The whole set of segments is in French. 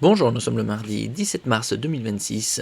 Bonjour, nous sommes le mardi 17 mars 2026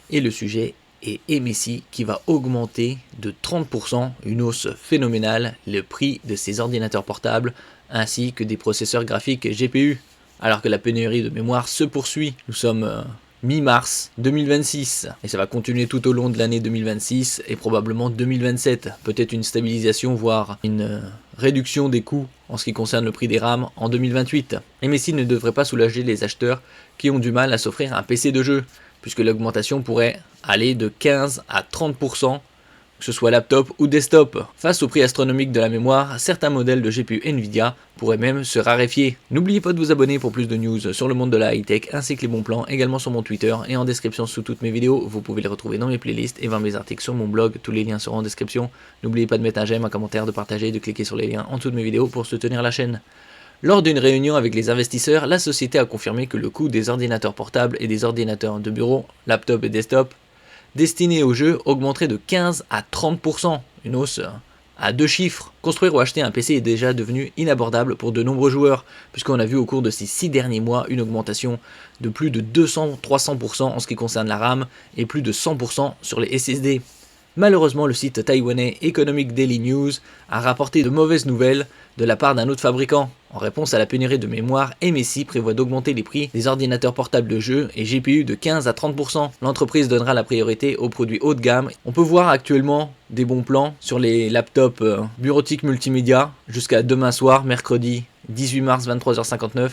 et le sujet est MSI qui va augmenter de 30%, une hausse phénoménale, le prix de ses ordinateurs portables ainsi que des processeurs graphiques GPU. Alors que la pénurie de mémoire se poursuit, nous sommes mi-mars 2026 et ça va continuer tout au long de l'année 2026 et probablement 2027. Peut-être une stabilisation voire une réduction des coûts en ce qui concerne le prix des RAM en 2028. MSI ne devrait pas soulager les acheteurs qui ont du mal à s'offrir un PC de jeu, puisque l'augmentation pourrait aller de 15 à 30%, que ce soit laptop ou desktop. Face au prix astronomique de la mémoire, certains modèles de GPU Nvidia pourraient même se raréfier. N'oubliez pas de vous abonner pour plus de news sur le monde de la high-tech ainsi que les bons plans, également sur mon Twitter et en description sous toutes mes vidéos. Vous pouvez les retrouver dans mes playlists et voir mes articles sur mon blog, tous les liens seront en description. N'oubliez pas de mettre un j'aime, un commentaire, de partager et de cliquer sur les liens en dessous de mes vidéos pour soutenir la chaîne. Lors d'une réunion avec les investisseurs, la société a confirmé que le coût des ordinateurs portables et des ordinateurs de bureau, laptop et desktop, destinés aux jeux augmenterait de 15 à 30%, une hausse à deux chiffres. Construire ou acheter un PC est déjà devenu inabordable pour de nombreux joueurs, puisqu'on a vu au cours de ces 6 derniers mois une augmentation de plus de 200-300% en ce qui concerne la RAM et plus de 100% sur les SSD. Malheureusement, le site taïwanais Economic Daily News a rapporté de mauvaises nouvelles de la part d'un autre fabricant. En réponse à la pénurie de mémoire, MSI prévoit d'augmenter les prix des ordinateurs portables de jeu et GPU de 15 à 30%. L'entreprise donnera la priorité aux produits haut de gamme. On peut voir actuellement des bons plans sur les laptops bureautiques multimédia jusqu'à demain soir, mercredi 18 mars 23h59.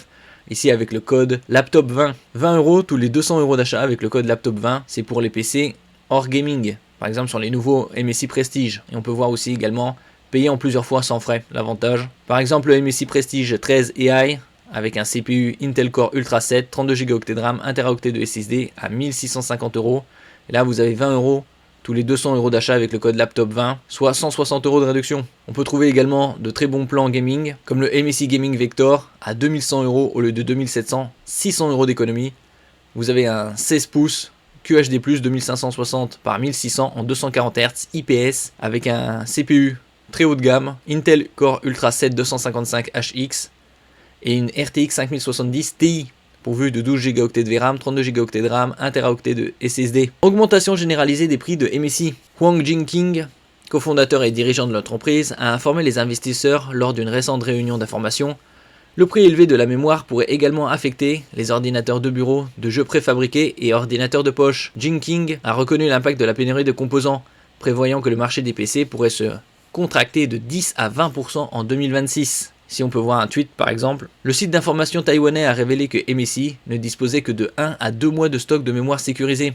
Ici avec le code LAPTOP20. 20 €, tous les 200 € d'achat avec le code LAPTOP20, c'est pour les PC hors gaming. Par exemple sur les nouveaux MSI Prestige. Et on peut voir aussi également payer en plusieurs fois sans frais, l'avantage. Par exemple le MSI Prestige 13 AI avec un CPU Intel Core Ultra 7, 32 Go de RAM, 1 Teraoctet de SSD à 1650 €. Et là vous avez 20 € tous les 200 € d'achat avec le code LAPTOP20, soit 160 € de réduction. On peut trouver également de très bons plans gaming, comme le MSI Gaming Vector à 2100 € au lieu de 2700, 600 € d'économie. Vous avez un 16 pouces QHD+, 2560 par 1600 en 240 Hz IPS avec un CPU très haut de gamme, Intel Core Ultra 7 255HX et une RTX 5070 Ti pourvu de 12 Go de VRAM, 32 Go de RAM, 1 Teraoctet de SSD. Augmentation généralisée des prix de MSI. Huang Jinqing, cofondateur et dirigeant de l'entreprise, a informé les investisseurs lors d'une récente réunion d'information. Le prix élevé de la mémoire pourrait également affecter les ordinateurs de bureau, de jeux préfabriqués et ordinateurs de poche. Jinqing a reconnu l'impact de la pénurie de composants, prévoyant que le marché des PC pourrait se contracter de 10 à 20% en 2026. Si on peut voir un tweet par exemple, le site d'information taïwanais a révélé que MSI ne disposait que de 1 à 2 mois de stock de mémoire sécurisé.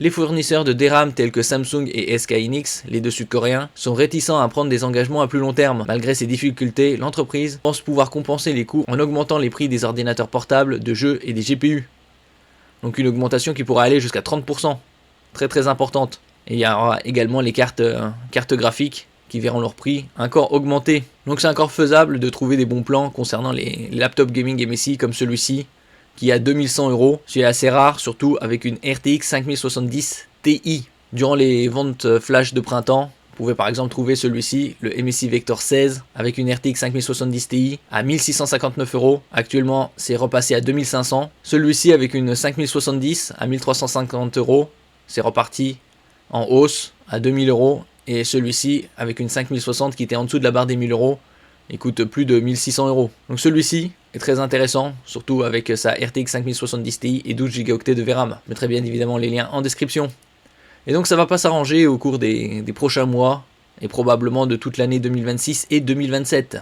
Les fournisseurs de DRAM tels que Samsung et SK Hynix, les deux sud-coréens, sont réticents à prendre des engagements à plus long terme. Malgré ces difficultés, l'entreprise pense pouvoir compenser les coûts en augmentant les prix des ordinateurs portables, de jeux et des GPU. Donc une augmentation qui pourra aller jusqu'à 30%, très importante. Et il y aura également les cartes graphiques qui verront leur prix encore augmenter. Donc c'est encore faisable de trouver des bons plans concernant les laptops gaming MSI comme celui-ci, qui a 2100 €, c'est assez rare, surtout avec une RTX 5070 Ti. Durant les ventes flash de printemps, vous pouvez par exemple trouver celui-ci, le MSI Vector 16, avec une RTX 5070 Ti à 1659 €. Actuellement, c'est repassé à 2500. Celui-ci avec une 5070 à 1350 €, c'est reparti en hausse à 2000 €. Et celui-ci avec une 5060 qui était en dessous de la barre des 1000 €, il coûte plus de 1600 €. Donc celui-ci est très intéressant, surtout avec sa RTX 5070 Ti et 12 Go de VRAM. Je mettrai bien évidemment les liens en description. Et donc ça va pas s'arranger au cours des prochains mois, et probablement de toute l'année 2026 et 2027.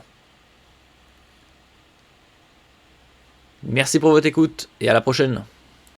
Merci pour votre écoute, et à la prochaine.